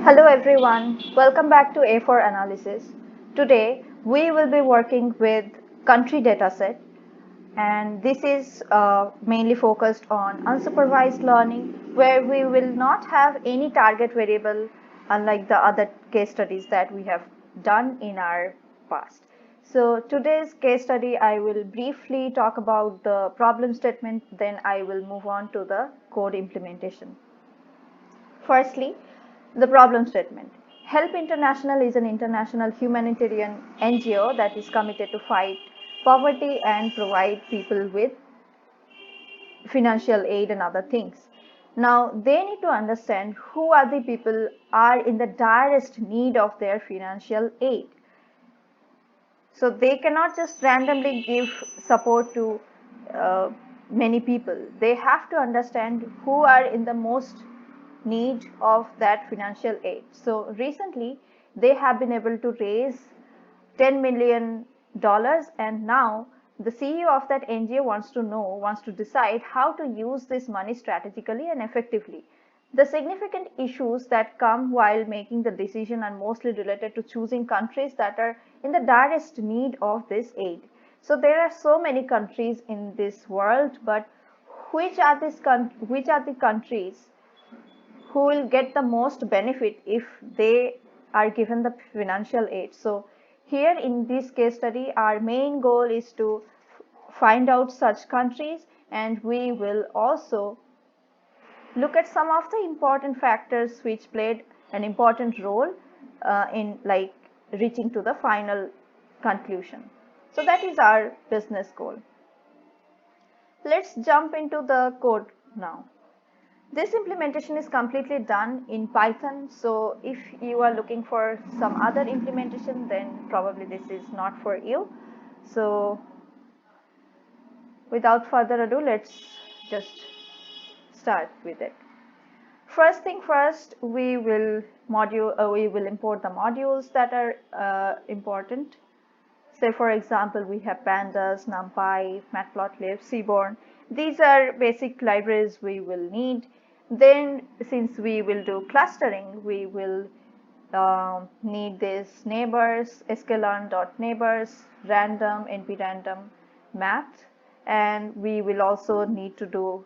Hello everyone, welcome back to A4 Analysis. Today we will be working with country dataset, and this is mainly focused on unsupervised learning where we will not have any target variable unlike the other case studies that we have done in our past. So today's case study I will briefly talk about the problem statement, then I will move on to the code implementation. Firstly, the problem statement. Help International is an international humanitarian NGO that is committed to fight poverty and provide people with financial aid and other things. Now, they need to understand who are the people are in the direst need of their financial aid. So they cannot just randomly give support to uh, many people. They have to understand who are in the most need of that financial aid. So recently they have been able to raise $10 million, and now the CEO of that NGO wants to decide how to use this money strategically and effectively. The significant issues that come while making the decision are mostly related to choosing countries that are in the direst need of this aid. So there are so many countries in this world, but which are the countries who will get the most benefit if they are given the financial aid? So here in this case study, our main goal is to find out such countries, and we will also look at some of the important factors which played an important role in like reaching to the final conclusion. So that is our business goal. Let's jump into the code now. This implementation is completely done in Python, so if you are looking for some other implementation, then probably this is not for you. So without further ado, let's just start with it. First thing first, we will import the modules that are important. Say for example, we have pandas, numpy, matplotlib, seaborn. These are basic libraries we will need. Then since we will do clustering, we will need this neighbors, sklearn.neighbors, random, np-random, math, and we will also need to do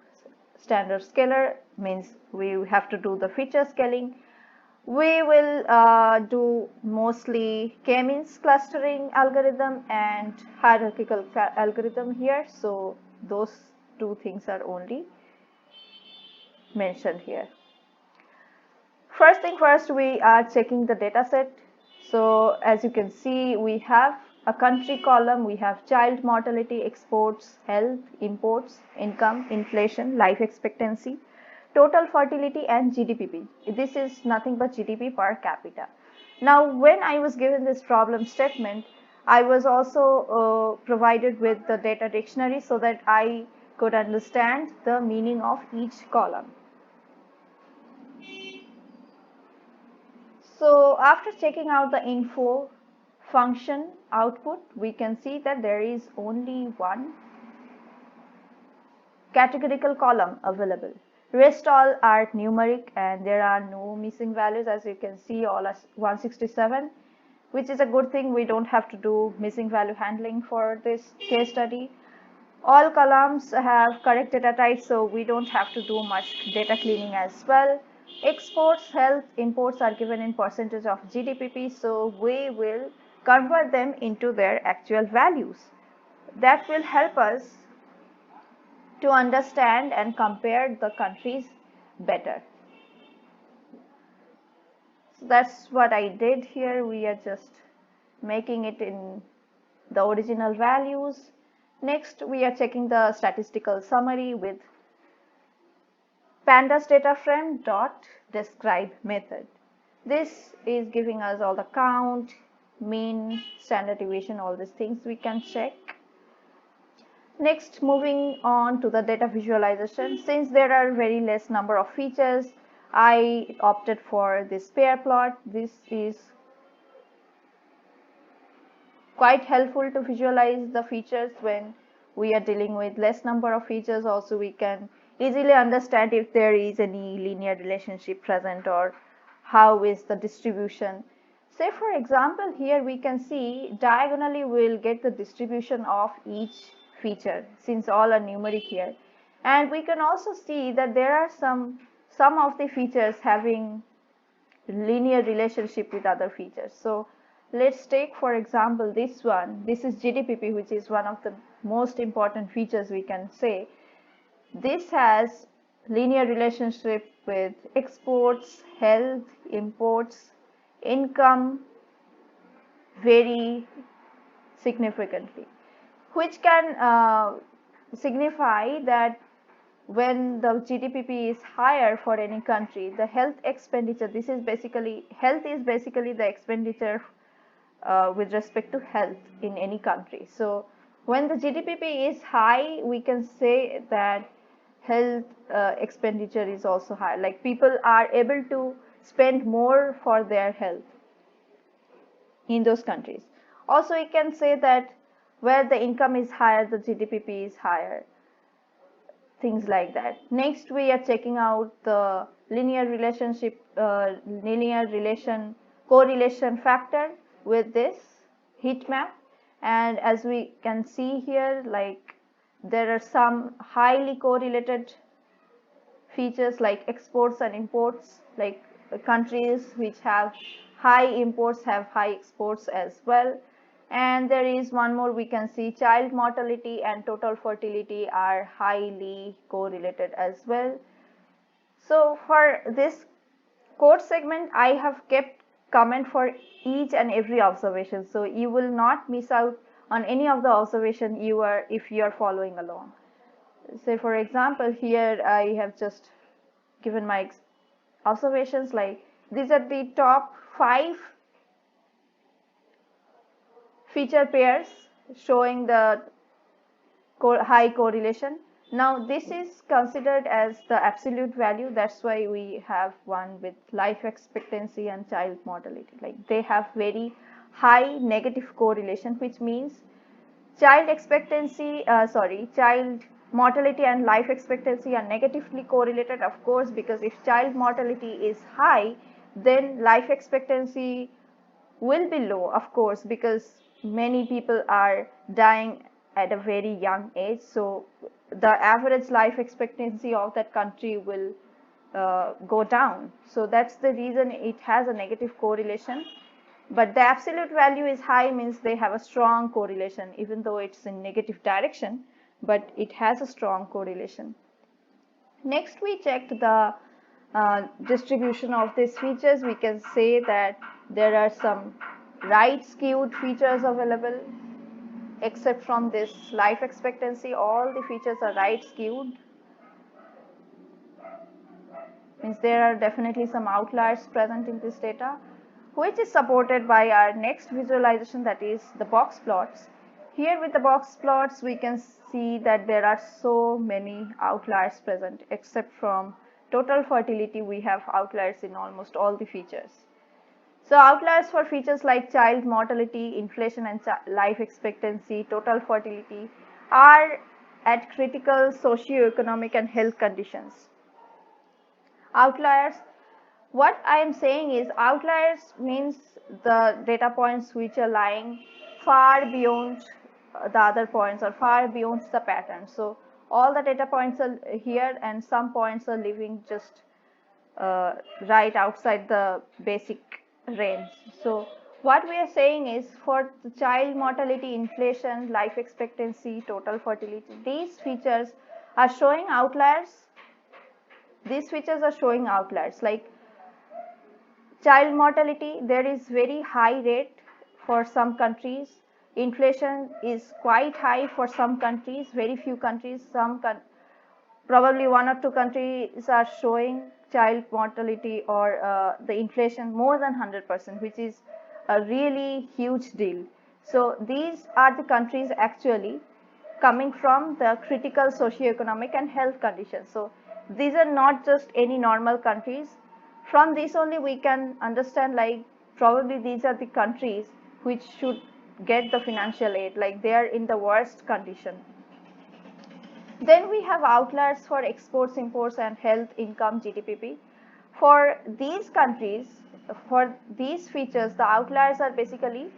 standard scaler, means we have to do the feature scaling. We will do mostly k-means clustering algorithm and hierarchical algorithm here. So those two things are only mentioned here. First thing first, we are checking the data set. So as you can see, we have a country column, we have child mortality, exports, health, imports, income, inflation, life expectancy, total fertility, and GDP. This is nothing but GDP per capita. Now, when I was given this problem statement, I was also provided with the data dictionary so that I could understand the meaning of each column. So after checking out the info function output, we can see that there is only one categorical column available. Rest all are numeric and there are no missing values. As you can see, all are 167, which is a good thing. We don't have to do missing value handling for this case study. All columns have correct data types, so we don't have to do much data cleaning as well. Exports, health, imports are given in percentage of GDP, so we will convert them into their actual values. That will help us to understand and compare the countries better. So that's what I did here. We are just making it in the original values. Next, we are checking the statistical summary with pandas data frame dot describe method. This is giving us all the count, mean, standard deviation, all these things we can check. Next, moving on to the data visualization. Since there are very less number of features, I opted for this pair plot. This is quite helpful to visualize the features when we are dealing with less number of features. Also, we can easily understand if there is any linear relationship present or how is the distribution. Say for example, here we can see diagonally we will get the distribution of each feature since all are numeric here. And we can also see that there are some of the features having linear relationship with other features. So let's take for example this one. This is GDPP, which is one of the most important features we can say. This has linear relationship with exports, health, imports, income very significantly, which can signify that when the GDPP is higher for any country, the health expenditure, health is basically the expenditure with respect to health in any country. So when the GDPP is high, we can say that health expenditure is also high. Like people are able to spend more for their health in those countries. Also, we can say that where the income is higher, the GDPP is higher. Things like that. Next, we are checking out the linear correlation factor with this heat map. And as we can see here, like there are some highly correlated features like exports and imports, like countries which have high imports have high exports as well. And there is one more, we can see child mortality and total fertility are highly correlated as well. So for this code segment, I have kept comment for each and every observation, so you will not miss out on any of the observation if you are following along. Say for example, here I have just given my observations, like these are the top 5 feature pairs showing the high correlation. Now this is considered as the absolute value, that's why we have one with life expectancy and child mortality. Like they have very high negative correlation, which means child mortality and life expectancy are negatively correlated, of course, because if child mortality is high, then life expectancy will be low, of course, because many people are dying at a very young age. So the average life expectancy of that country will go down. So that's the reason it has a negative correlation. But the absolute value is high, means they have a strong correlation, even though it's in negative direction, but it has a strong correlation. Next, we checked the distribution of these features. We can say that there are some right skewed features available, except from this life expectancy. All the features are right skewed, means there are definitely some outliers present in this data, which is supported by our next visualization, that is the box plots. Here with the box plots, we can see that there are so many outliers present. Except from total fertility, we have outliers in almost all the features. So outliers for features like child mortality, inflation and life expectancy, total fertility are at critical socio-economic and health conditions. Outliers, what I am saying is outliers means the data points which are lying far beyond the other points or far beyond the pattern. So all the data points are here and some points are living just right outside the basic range. So what we are saying is for the child mortality, inflation, life expectancy, total fertility, these features are showing outliers. These features are showing outliers. Like child mortality, there is very high rate for some countries. Inflation is quite high for some countries, very few countries. Probably 1 or 2 countries are showing child mortality or the inflation more than 100%, which is a really huge deal. So these are the countries actually coming from the critical socio-economic and health conditions. So these are not just any normal countries. From this only we can understand, like probably these are the countries which should get the financial aid, like they are in the worst condition. Then we have outliers for exports, imports and health, income, GDPP. For these countries, for these features, the outliers are basically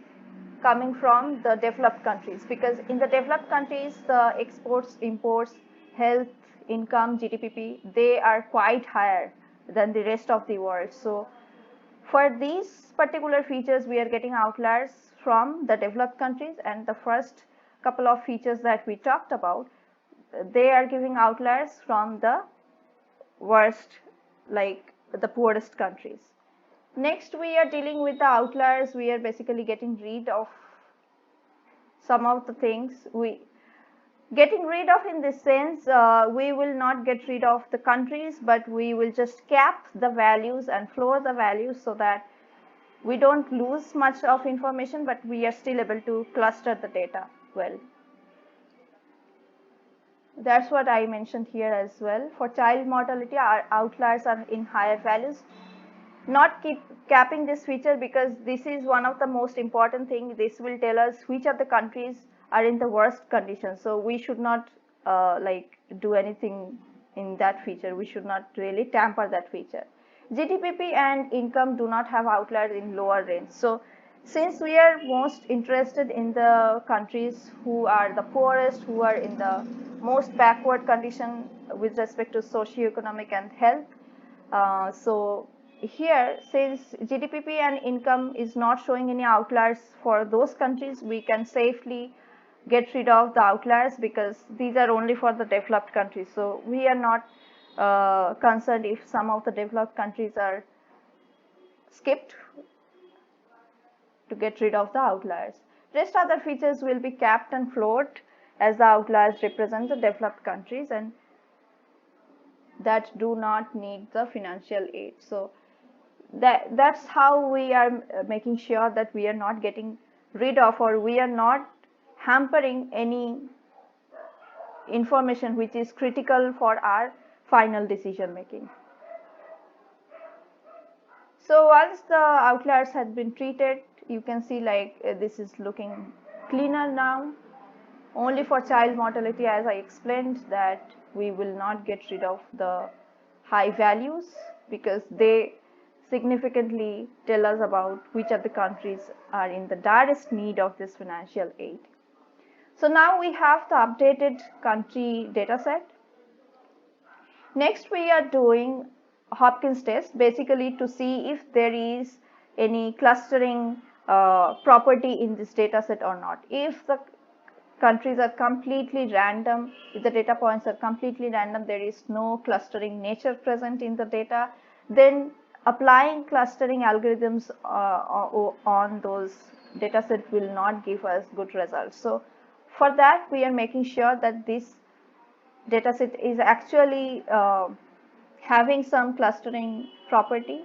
coming from the developed countries, because in the developed countries, the exports, imports, health, income, GDP, they are quite higher than the rest of the world. So for these particular features, we are getting outliers from the developed countries, and the first couple of features that we talked about, they are giving outliers from the worst, like the poorest countries. Next, we are dealing with the outliers. We are basically getting rid of some of the things. We getting rid of, in this sense, we will not get rid of the countries, but we will just cap the values and floor the values so that we don't lose much of information, but we are still able to cluster the data well. That's what I mentioned here as well. For child mortality, our outliers are in higher values. Not keep capping this feature, because this is one of the most important thing. This will tell us which of the countries are in the worst condition. So we should not like do anything in that feature. We should not really tamper that feature. GDP and income do not have outliers in lower range. So since we are most interested in the countries who are the poorest, who are in the most backward condition with respect to socio-economic and health, so here, since GDP and income is not showing any outliers for those countries, we can safely get rid of the outliers, because these are only for the developed countries. So we are not concerned if some of the developed countries are skipped to get rid of the outliers. Rest other features will be capped and floored, as the outliers represent the developed countries and that do not need the financial aid. So that's how we are making sure that we are not getting rid of, or we are not hampering any information which is critical for our final decision making. So once the outliers had been treated, you can see like this is looking cleaner now. Only for child mortality, as I explained, that we will not get rid of the high values, because they significantly tell us about which of the countries are in the direst need of this financial aid. So now we have the updated country data set. Next, we are doing Hopkins test, basically to see if there is any clustering property in this data set or not. If the countries are completely random, if the data points are completely random, there is no clustering nature present in the data, then applying clustering algorithms on those data set will not give us good results. So for that, we are making sure that this data set is actually having some clustering property.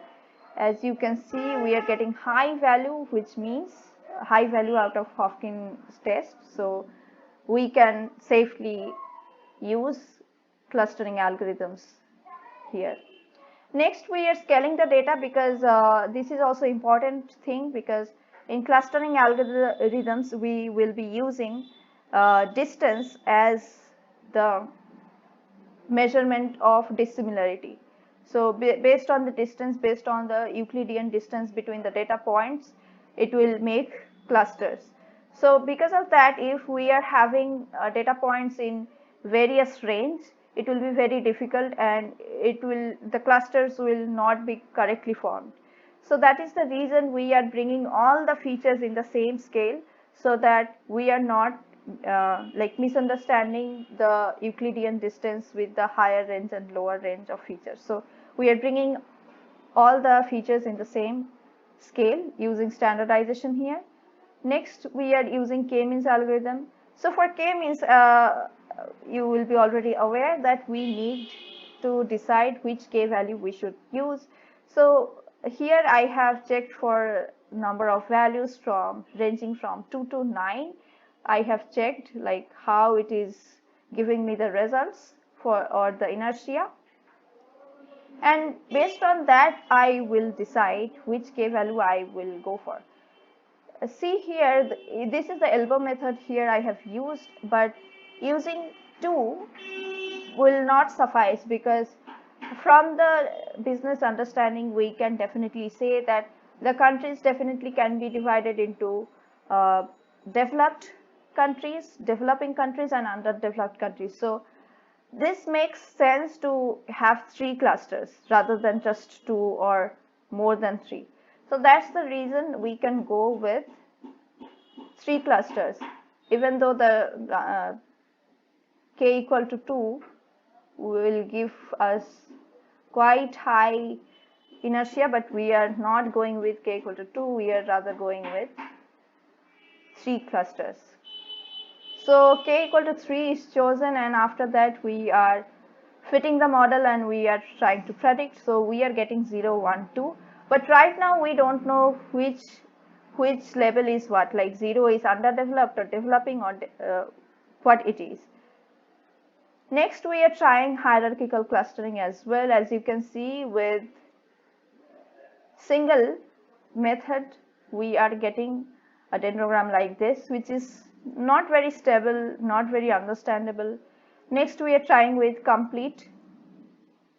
As you can see, we are getting high value, which means high value out of Hopkins test. So we can safely use clustering algorithms here. Next, we are scaling the data, because this is also important thing, because in clustering algorithms we will be using distance as the measurement of dissimilarity. So based on the distance, based on the Euclidean distance between the data points, it will make clusters. So because of that, if we are having data points in various range, it will be very difficult, and the clusters will not be correctly formed. So that is the reason we are bringing all the features in the same scale, so that we are not like misunderstanding the Euclidean distance with the higher range and lower range of features. So we are bringing all the features in the same scale using standardization here. Next, we are using k-means algorithm. So for k-means, you will be already aware that we need to decide which k value we should use. So here I have checked for number of values from ranging from 2 to 9. I have checked like how it is giving me the results or the inertia, and based on that I will decide which k value I will go for. See here, this is the elbow method here I have used, but using 2 will not suffice, because from the business understanding, we can definitely say that the countries definitely can be divided into uh, developed countries, developing countries, and underdeveloped countries. So this makes sense to have three clusters rather than just two or more than three. So that's the reason we can go with three clusters, even though the k equal to 2 will give us quite high inertia, but we are not going with k equal to 2, we are rather going with 3 clusters. So k equal to 3 is chosen, and after that we are fitting the model and we are trying to predict. So we are getting 0, 1, 2, but right now we don't know which level is what, like 0 is underdeveloped or developing, or what it is. Next, we are trying hierarchical clustering as well. As you can see, with single method, we are getting a dendrogram like this, which is not very stable, not very understandable. Next, we are trying with complete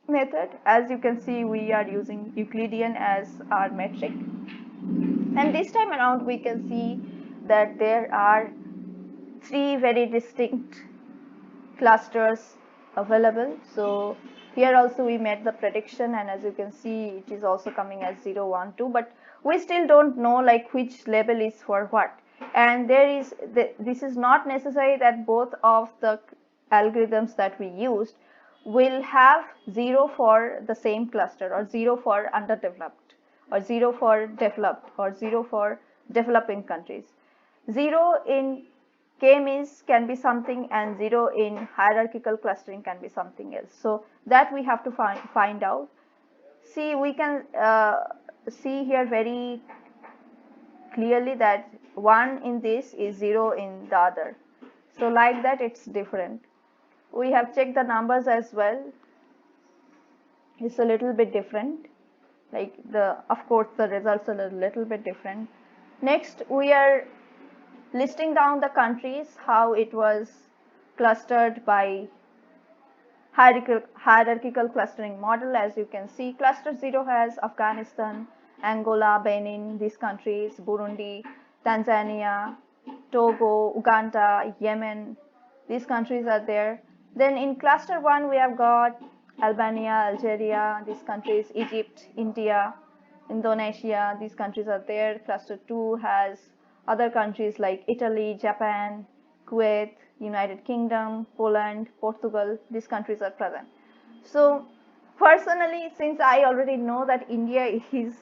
method. As you can see, we are using Euclidean as our metric. And this time around, we can see that there are three very distinct clusters available. So here also we made the prediction, and as you can see, it is also coming as 0, 1, 2, but we still don't know like which label is for what. And this is not necessary that both of the algorithms that we used will have 0 for the same cluster, or 0 for underdeveloped, or 0 for developed, or 0 for developing countries. 0 in k-means can be something, and 0 in hierarchical clustering can be something else. So that we have to find out. See, we can see here very clearly that 1 in this is 0 in the other. So like that, it's different. We have checked the numbers as well. It's a little bit different. Like of course, the results are a little bit different. Next, we are listing down the countries, how it was clustered by hierarchical clustering model. As you can see, cluster 0 has Afghanistan, Angola, Benin, these countries, Burundi, Tanzania, Togo, Uganda, Yemen, these countries are there. Then in cluster 1, we have got Albania, Algeria, these countries, Egypt, India, Indonesia, these countries are there. Cluster 2 has other countries like Italy, Japan, Kuwait, United Kingdom, Poland, Portugal, these countries are present. So personally, since I already know that India is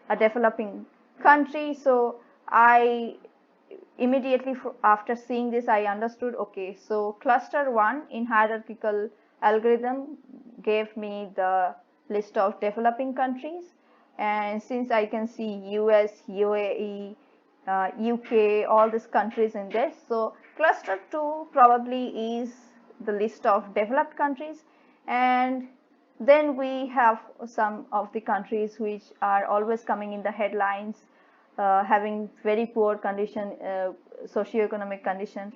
a developing country, so I immediately after seeing this, I understood, okay, so cluster 1 in hierarchical algorithm gave me the list of developing countries, and since I can see US, UAE, UK, all these countries in this, so cluster 2 probably is the list of developed countries. And then we have some of the countries which are always coming in the headlines, having very poor condition, socio-economic condition.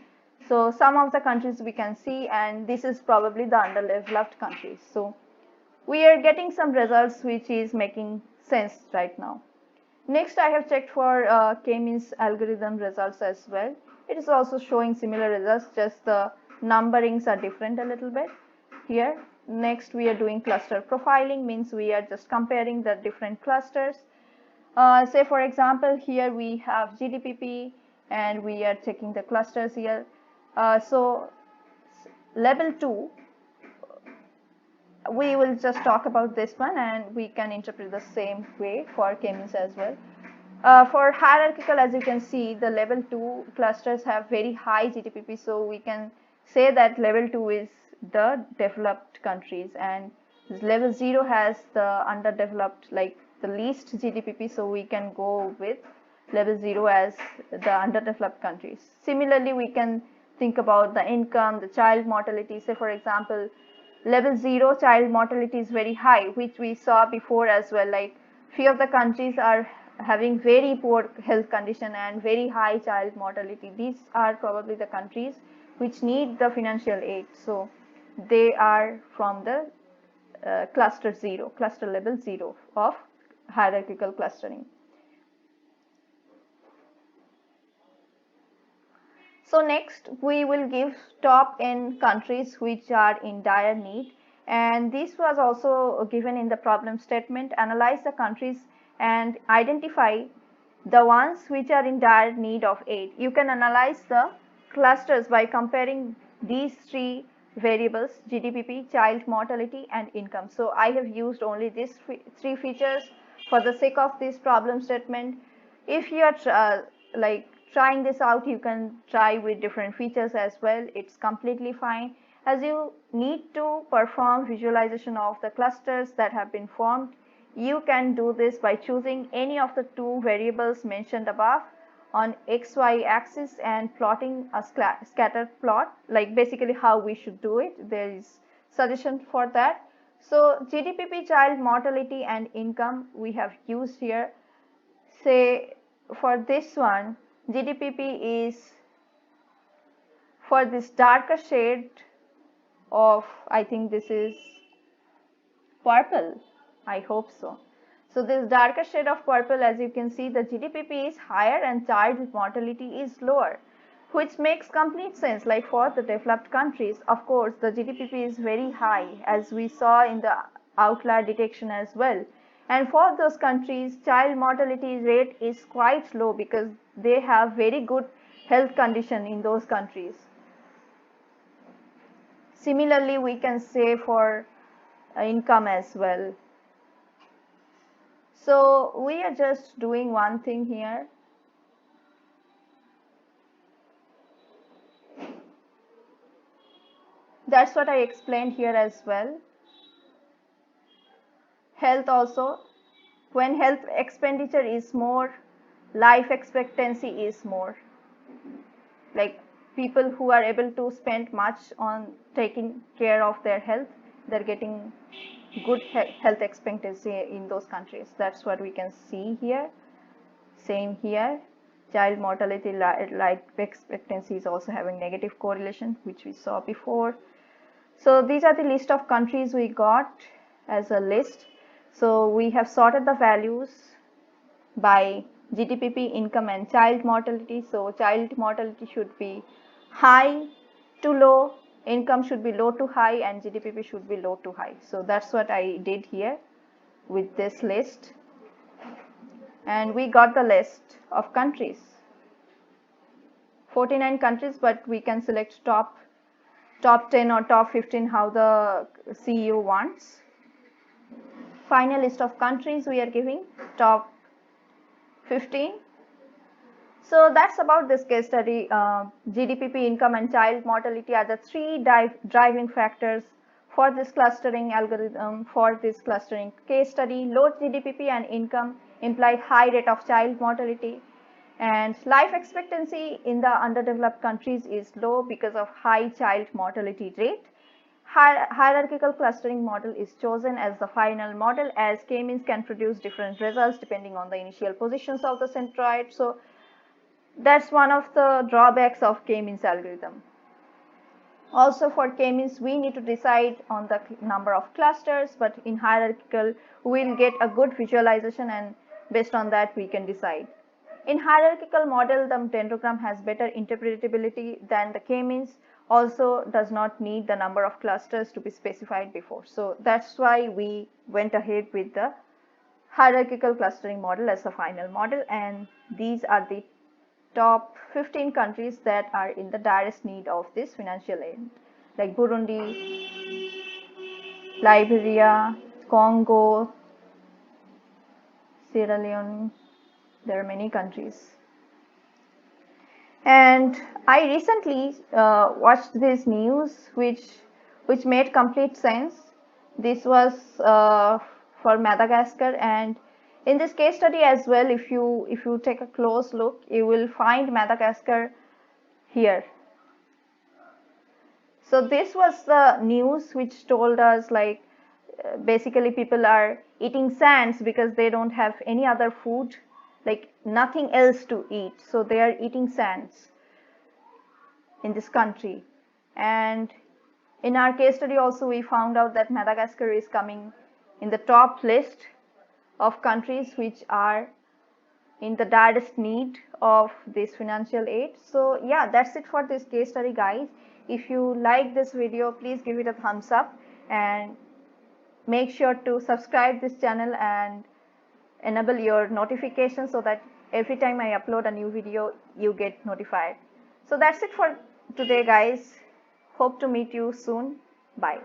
So some of the countries we can see, and this is probably the underdeveloped countries. So we are getting some results which is making sense right now. Next, I have checked for k-means algorithm results as well. It is also showing similar results, just the numberings are different a little bit here. Next, we are doing cluster profiling, means we are just comparing the different clusters. Say for example, here we have GDPP, and we are checking the clusters here. So level 2, we will just talk about this one, and we can interpret the same way for k-means as well. For hierarchical, as you can see, the level 2 clusters have very high GDPP, so we can say that level 2 is the developed countries, and level 0 has the underdeveloped, like the least GDPP, so we can go with level 0 as the underdeveloped countries. Similarly, we can think about the income, the child mortality. Say for example, level 0 child mortality is very high, which we saw before as well, like few of the countries are having very poor health condition and very high child mortality. These are probably the countries which need the financial aid, so they are from the cluster level 0 of hierarchical clustering. So next we will give top N countries which are in dire need, and this was also given in the problem statement. Analyze the countries and identify the ones which are in dire need of aid. You can analyze the clusters by comparing these three variables: GDP, child mortality and income. So I have used only these three features for the sake of this problem statement. If you are trying this out, you can try with different features as well. It's completely fine, as you need to perform visualization of the clusters that have been formed. You can do this by choosing any of the two variables mentioned above on XY axis and plotting a scatter plot, like basically how we should do it. There is suggestion for that. So GDP, child mortality and income we have used here. Say for this one, GDP is for this darker shade of, I think this is purple, I hope so. So this darker shade of purple, as you can see, the GDP is higher and child mortality is lower, which makes complete sense. Like for the developed countries, of course, the GDP is very high, as we saw in the outlier detection as well. And for those countries, child mortality rate is quite low because they have very good health condition in those countries. Similarly, we can say for income as well. So we are just doing one thing here. That's what I explained here as well. Health also, when health expenditure is more, life expectancy is more. Like people who are able to spend much on taking care of their health, they're getting good health expectancy in those countries. That's what we can see here. Same here. Child mortality, life expectancy is also having negative correlation, which we saw before. So these are the list of countries we got as a list. So we have sorted the values by GDP, income and child mortality. So child mortality should be high to low, income should be low to high, and GDP should be low to high. So that's what I did here with this list. And we got the list of countries. 49 countries, but we can select top 10 or top 15, how the CEO wants. Final list of countries we are giving, top 15. So that's about this case study. GDP, income and child mortality are the three driving factors for this clustering algorithm, for this clustering case study. Low GDP and income imply high rate of child mortality, and life expectancy in the underdeveloped countries is low because of high child mortality rate. Hierarchical clustering model is chosen as the final model, as k-means can produce different results depending on the initial positions of the centroid. So that's one of the drawbacks of k-means algorithm. Also for k-means, we need to decide on the number of clusters, but in hierarchical, we'll get a good visualization, and based on that, we can decide. In hierarchical model, the dendrogram has better interpretability than the k-means, also does not need the number of clusters to be specified before. So that's why we went ahead with the hierarchical clustering model as the final model, and these are the top 15 countries that are in the direst need of this financial aid, like Burundi, Liberia, Congo, Sierra Leone. There are many countries. And I recently watched this news which made complete sense. This was for Madagascar, and in this case study as well, if you take a close look, you will find Madagascar here. So this was the news which told us, like, basically people are eating sands because they don't have any other food, like nothing else to eat, so they are eating sands in this country. And In our case study also, we found out that Madagascar is coming in the top list of countries which are in the direst need of this financial aid. So yeah, that's it for this case study, guys. If you like this video, please give it a thumbs up and make sure to subscribe this channel and enable your notifications so that every time I upload a new video, you get notified. So that's it for today, guys. Hope to meet you soon. Bye.